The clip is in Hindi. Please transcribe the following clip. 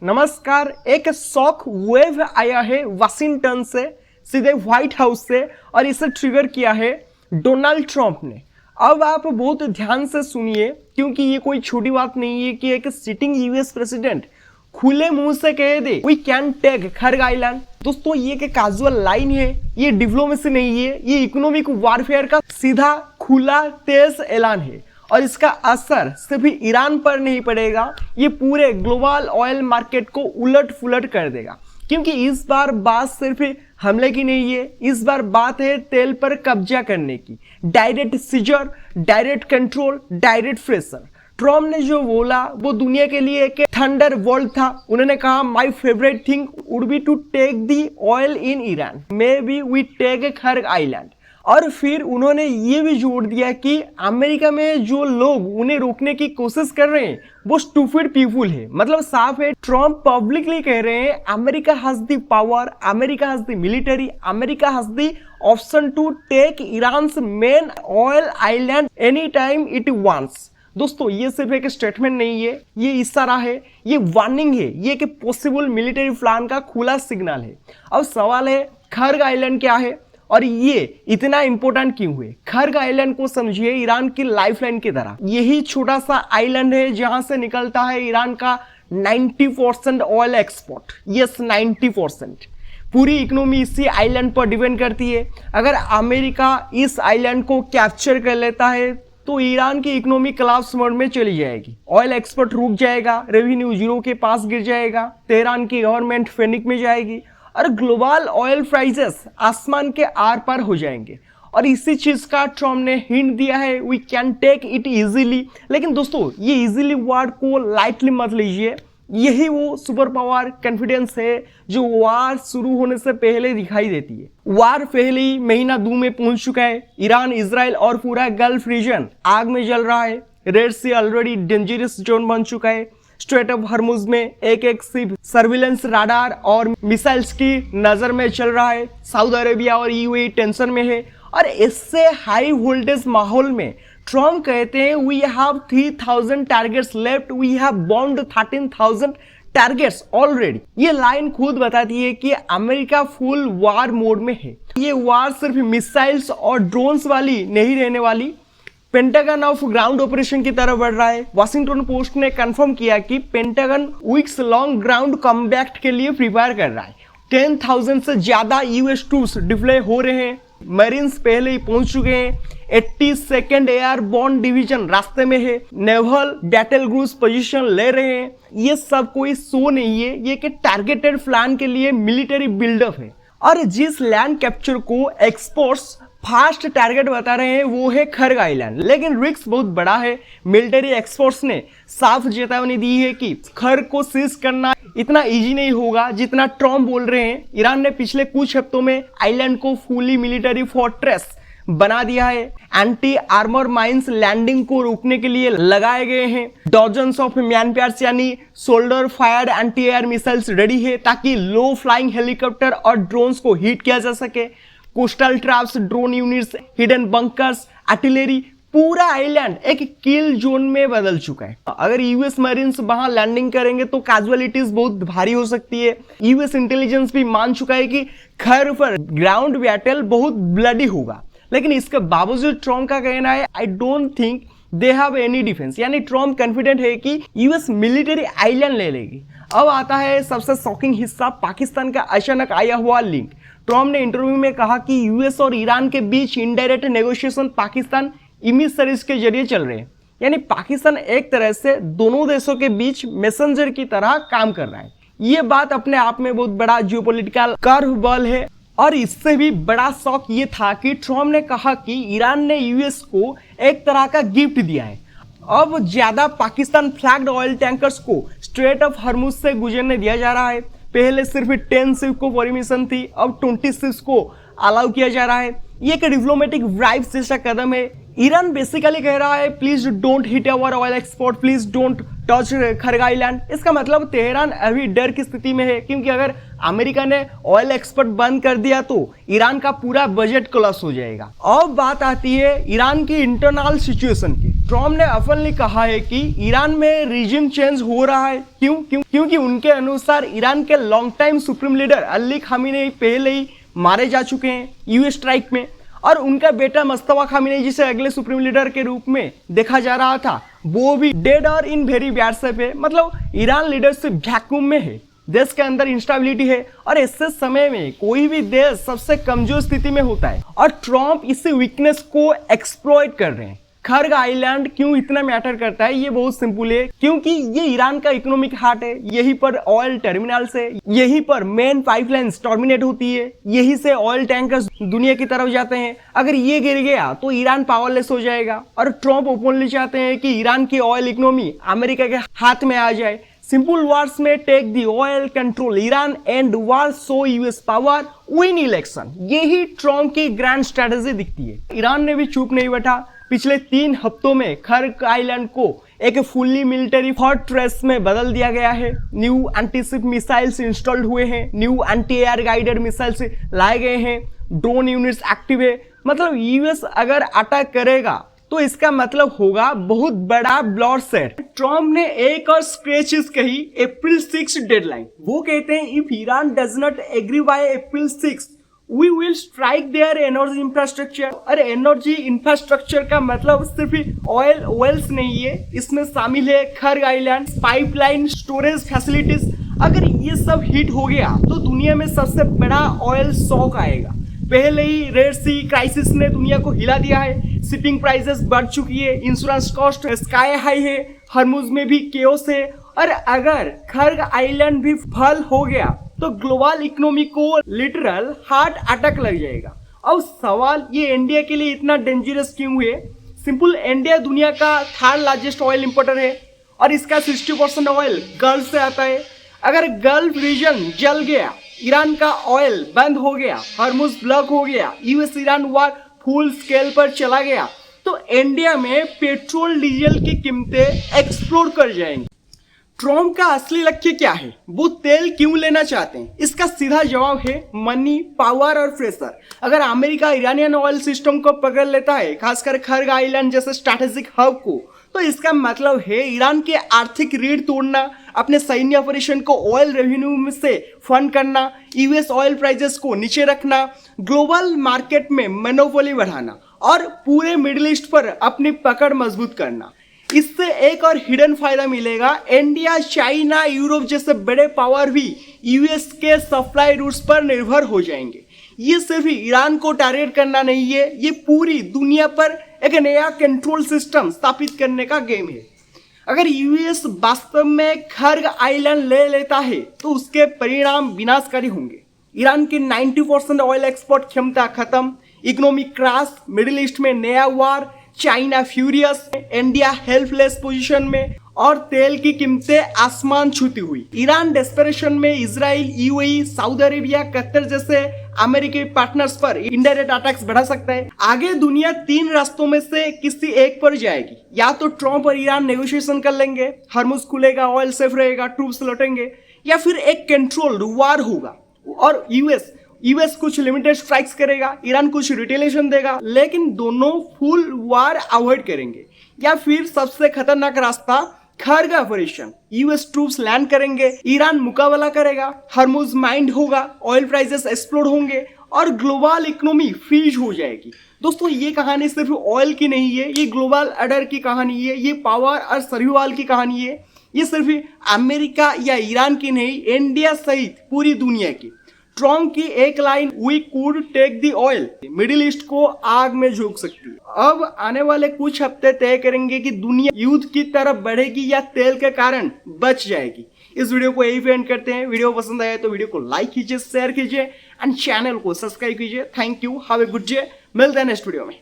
नमस्कार। एक शॉक वेव आया है वाशिंगटन से, सीधे व्हाइट हाउस से, और इसे ट्रिगर किया है डोनाल्ड ट्रंप ने। अब आप बहुत ध्यान से सुनिए, क्योंकि ये कोई छोटी बात नहीं है कि एक सिटिंग यूएस प्रेसिडेंट खुले मुंह से कह दे we can take Kharg island. दोस्तों, ये एक कैजुअल लाइन है, ये डिप्लोमेसी नहीं है, ये इकोनॉमिक वारफेयर का सीधा खुला तेज ऐलान है। और इसका असर सिर्फ ईरान पर नहीं पड़ेगा, ये पूरे ग्लोबल ऑयल मार्केट को उलट फुलट कर देगा। क्योंकि इस बार बात सिर्फ हमले की नहीं है, इस बार बात है तेल पर कब्जा करने की। Direct seizure, direct control, direct pressure. Trump ने जो बोला वो दुनिया के लिए एक थंडर बोल्ट था। उन्होंने कहा my favourite thing would be to take the oil in Iran, maybe we take Kharg island. और फिर उन्होंने ये भी जोड़ दिया कि अमेरिका में जो लोग उन्हें रोकने की कोशिश कर रहे हैं वो स्टूपिड पीपुल है। मतलब साफ है, ट्रम्प पब्लिकली कह रहे हैं America has the power, America has the military, America has the option to take Iran's main oil island any time it wants. दोस्तों, ये सिर्फ एक स्टेटमेंट नहीं है, ये इशारा है, ये वार्निंग है, ये एक पॉसिबल मिलिट्री प्लान का खुला सिग्नल है। अब सवाल है खर्ग आइलैंड क्या है और ये इतना इंपॉर्टेंट क्यों है? खर्ग आइलैंड को समझिए ईरान की लाइफलाइन की तरह। यही छोटा सा आइलैंड है जहां से निकलता है ईरान का 90% ऑयल एक्सपोर्ट। यस, 90%। पूरी इकोनॉमी इसी आइलैंड पर डिपेंड करती है। अगर अमेरिका इस आइलैंड को कैप्चर कर लेता है तो ईरान की इकोनॉमी कोलैप्स मोड में चली जाएगी, ऑयल एक्सपोर्ट रुक जाएगा, रेवेन्यू जीरो के पास गिर जाएगा, तेहरान की गवर्नमेंट पैनिक में जाएगी और ग्लोबल ऑयल प्राइसेस आसमान के आर पार हो जाएंगे। और इसी चीज का ट्रम्प ने हिंट दिया है, we can take it easily. लेकिन दोस्तों, ये इजीली वर्ड को लाइटली मत लीजिए। यही वो सुपर पावर कॉन्फिडेंस है जो वार शुरू होने से पहले दिखाई देती है। वार पहले ही महीना 2 में पहुंच चुका है। ईरान, इजराइल और पूरा गल्फ रीजन आग में जल रहा है। रेड सी ऑलरेडी डेंजरस जोन बन चुका है। स्ट्रेट ऑफ हॉर्मुज में एक शिप सर्विलेंस राडार और मिसाइल्स की नजर में चल रहा है। सऊदी अरेबिया और यूएई टेंशन में है। और इससे हाई वोल्टेज माहौल में ट्रम्प कहते हैं we have 3000 targets left, we have bombed 13,000 targets already. ये लाइन खुद बताती है कि अमेरिका फुल वार मोड में है। ये वार सिर्फ मिसाइल्स और ड्रोन्स वाली नहीं रहने वाली, पेंटागन ऑफ ग्राउंड ऑपरेशन की तरफ बढ़ रहा है। वाशिंगटन पोस्ट ने कंफर्म किया कि pentagon weeks long ground combat के लिए प्रिपेयर कर रहा है। 10,000 से ज्यादा यूएस ट्रूप्स डिप्लॉय हो रहे हैं। मरीन्स पहले ही पहुंच चुके हैं। 82nd एयरबोर्न डिवीजन रास्ते में है। नेवल बैटल ग्रुप्स पोजीशन ले रहे हैं। ये सब कोई शो नहीं है, ये एक टारगेटेड प्लान के लिए मिलिट्री बिल्डअप है। और जिस लैंड कैप्चर को एक्सपर्ट्स फास्ट टारगेट बता रहे हैं वो है खर्ग आइलैंड, लेकिन रिस्क बहुत बड़ा है। मिलिट्री एक्सपर्ट्स ने साफ चेतावनी दी है कि खर्ग को सीज करना इतना इजी नहीं होगा जितना ट्रम्प बोल रहे हैं। ईरान ने पिछले कुछ हफ्तों में आइलैंड को फुली मिलिट्री फोर्ट्रेस बना दिया है। एंटी आर्मर माइंस लैंडिंग को रोकने के लिए लगाए गए हैं। डजन्स ऑफ मैनपावर्स यानी shoulder fired anti air missiles ready है ताकि लो फ्लाइंग हेलीकॉप्टर और ड्रोन्स को हिट किया जा सके। Coastal traps, drone units, hidden bunkers, artillery, पूरा आइलैंड एक किल जोन में बदल चुका है। अगर यूएस मरीन्स वहां लैंडिंग करेंगे तो कैजुअलिटीज बहुत भारी हो सकती है। यूएस इंटेलिजेंस भी मान चुका है कि खर्ग पर ग्राउंड बैटल बहुत ब्लडी होगा। लेकिन इसके बावजूद ट्रम्प का कहना है I don't think they have any defence, यानी ट्रम्प कॉन्फिडेंट है कि यूएस मिलिट्री आइलैंड ले लेगी। अब आता है सबसे शॉकिंग हिस्सा, पाकिस्तान का अचानक आया हुआ लिंक। ट्रम्प ने इंटरव्यू में कहा कि यूएस और ईरान के बीच इनडायरेक्ट नेगोशिएशन पाकिस्तान इमिसरीज के जरिए चल रहे हैं। यानी पाकिस्तान एक तरह से दोनों देशों के बीच मैसेंजर की तरह काम कर रहा है। ये बात अपने आप में बहुत बड़ा जियोपॉलिटिकल कर्व बॉल है। और इससे भी बड़ा शॉक ये था कि ट्रम्प ने कहा कि ईरान ने यूएस को एक तरह का गिफ्ट दिया है। अब ज्यादा पाकिस्तान फ्लैग्ड ऑयल टैंकर्स को स्ट्रेट ऑफ हॉर्मुज से गुजरने दिया जा रहा है। पहले सिर्फ 10 शिप को परमिशन थी, अब 20 शिप्स को अलाउ किया जा रहा है। ये एक डिप्लोमेटिक वाइब्स जैसा कदम है। ईरान बेसिकली कह रहा है please don't hit our oil export, please don't touch Kharg island. इसका मतलब तेहरान अभी डर की स्थिति में है, क्योंकि अगर अमेरिका ने ऑयल एक्सपोर्ट बंद कर दिया तो ईरान का पूरा बजट कोलैप्स हो जाएगा। अब बात आती है ईरान की इंटरनल सिचुएशन की। ट्रम्प ने ओपनली कहा है कि ईरान में रिजिम चेंज हो रहा है। क्योंकि उनके अनुसार ईरान के long time supreme leader Ali Khamenei पहले ही मारे जा चुके हैं यूएस स्ट्राइक में, और उनका बेटा मुस्तफा खामेनी जिसे अगले सुप्रीम लीडर के रूप में देखा जा रहा था, वो भी डेड और इन वेरी बैड शेप है। मतलब ईरान लीडरशिप वैक्यूम में है, देश के अंदर इंस्टेबिलिटी है, और ऐसे समय में कोई भी देश सबसे कमजोर स्थिति में होता है, और ट्रम्प इसी वीकनेस को एक्सप्लॉइट कर रहे हैं। खर्ग आइलैंड क्यों इतना मैटर करता है, ये बहुत सिंपल है, क्योंकि ये ईरान का इकोनॉमिक हार्ट है। यहीं पर ऑयल टर्मिनल्स है, यहीं पर मेन पाइपलाइंस टर्मिनेट होती है, यहीं से ऑयल टैंकर्स दुनिया की तरफ जाते हैं। अगर ये गिर गया तो ईरान पावरलेस हो जाएगा, और ट्रम्प ओपनली चाहते हैं कि ईरान की ऑयल इकोनॉमी अमेरिका के हाथ में आ जाए। सिंपल वर्ड्स में take the oil, control Iran, end war, so US power, win election. यही ट्रम्प की ग्रैंड स्ट्रेटेजी दिखती है। ईरान ने भी चुप नहीं बैठा। पिछले 3 हफ्तों में खर्ग आइलैंड को एक फुल्ली मिलिट्री फोर्ट्रेस में बदल दिया गया है। न्यू एंटीशिप मिसाइल्स इंस्टॉल्ड हुए हैं, new anti air guided missiles लाए गए हैं, ड्रोन यूनिट्स एक्टिव है। मतलब यूएस अगर अटैक करेगा तो इसका मतलब होगा बहुत बड़ा ब्लॉडशेड। ट्रम्प ने एक और स्क्रेचेस कही, अप्रैल 6 डेडलाइन। वो कहते हैं if Iran does not agree by April 6 we will strike their energy infrastructure. अरे एनर्जी इंफ्रास्ट्रक्चर का मतलब सिर्फ ऑयल वेल्स नहीं है, इसमें शामिल है खर्ग आइलैंड, पाइपलाइन, स्टोरेज फैसिलिटीज। अगर ये सब हिट हो गया तो दुनिया में सबसे बड़ा ऑयल शॉक आएगा। पहले ही रेड सी क्राइसिस ने दुनिया को हिला दिया है, शिपिंग प्राइसेस बढ़ चुकी है, इंश्योरेंस कॉस्ट स्काई हाई है, हरमुज में भी केओस है, और अगर खर्ग आइलैंड भी फल हो गया तो ग्लोबल इकोनॉमी को लिटरल हार्ट अटैक लग जाएगा। अब सवाल ये इंडिया के लिए इतना डेंजरस क्यों है? सिंपल, इंडिया दुनिया का 3rd लार्जेस्ट ऑयल इंपोर्टर है, और इसका 60% ऑयल गल्फ से आता है। अगर गल्फ रीजन जल गया, ईरान का ऑयल बंद हो गया, हरमुज ब्लॉक हो गया, यूएस ईरान वार फुल स्केल पर चला गया, तो इंडिया में पेट्रोल डीजल की कीमतें एक्सप्लोड कर जाएंगी। ट्रम्प का असली लक्ष्य क्या है? वो तेल क्यों लेना चाहते हैं? इसका सीधा जवाब है मनी, पावर और प्रेशर। अगर अमेरिका ईरानियन ऑयल सिस्टम को पकड़ लेता है, खासकर खर्ग आइलैंड जैसे स्ट्रैटेजिक हब को, तो इसका मतलब है ईरान के आर्थिक रीढ़ तोड़ना, अपने सैन्य ऑपरेशन को ऑयल रेवेन्यू से फंड करना, यूएस ऑयल प्राइसेस को नीचे रखना, ग्लोबल मार्केट में मोनोपोली बढ़ाना, और पूरे मिडिल ईस्ट पर अपनी पकड़ मजबूत करना। इससे एक और हिडन फायदा मिलेगा, इंडिया, चाइना, यूरोप जैसे बड़े पावर भी यूएस के सप्लाई रूट्स पर निर्भर हो जाएंगे। ये सिर्फ ईरान को टारगेट करना नहीं है, ये पूरी दुनिया पर एक नया कंट्रोल सिस्टम स्थापित करने का गेम है। अगर यूएस वास्तव में खर्ग आइलैंड ले लेता है तो उसके परिणाम विनाशकारी होंगे। ईरान की 90% ऑयल एक्सपोर्ट क्षमता खत्म, इकोनॉमिक क्रैश, मिडिल ईस्ट में नया war, China furious, India helpless position में, और तेल की कीमतें आसमान छूती हुई। ईरान डेस्परेशन में Israel, UAE, Saudi Arabia, Qatar जैसे अमेरिकी पार्टनर्स पर इनडायरेक्ट अटैक्स बढ़ा सकता है। आगे दुनिया 3 रास्तों में से किसी एक पर जाएगी। या तो ट्रम्प और ईरान नेगोशिएशन कर लेंगे, हरमुज खुलेगा, ऑयल सेफ रहेगा, ट्रूप्स लौटेंगे, या फिर एक कंट्रोल्ड वार होगा और यूएस कुछ लिमिटेड स्ट्राइक्स करेगा, ईरान कुछ रिटेलिएशन देगा, लेकिन दोनों फुल वार अवॉइड करेंगे। या फिर सबसे खतरनाक रास्ता खर्ग ऑपरेशन, यूएस ट्रूप्स लैंड करेंगे, ईरान मुकाबला करेगा, हरमुज माइंड होगा, ऑयल प्राइसेस एक्सप्लोड होंगे, और ग्लोबल इकोनॉमी फ्रीज हो जाएगी। दोस्तों, ये कहानी सिर्फ ऑयल की नहीं है, ये ग्लोबल ऑर्डर की कहानी है, ये पावर और सर्वाइवल की कहानी है। ये सिर्फ अमेरिका या ईरान की नहीं, इंडिया सहित पूरी दुनिया की। ट्रम्प की एक line, we could take the oil, Middle East को आग में झोंक सकती है। अब आने वाले कुछ हफ्ते तय करेंगे कि दुनिया युद्ध की तरफ बढ़ेगी या तेल के कारण बच जाएगी। इस वीडियो को यही पे एंड करते हैं। वीडियो पसंद आया तो वीडियो को लाइक कीजिए, शेयर कीजिए एंड चैनल को सब्सक्राइब कीजिए। Thank you, have a good day. मिलते हैं नेक्स्ट वीडियो में।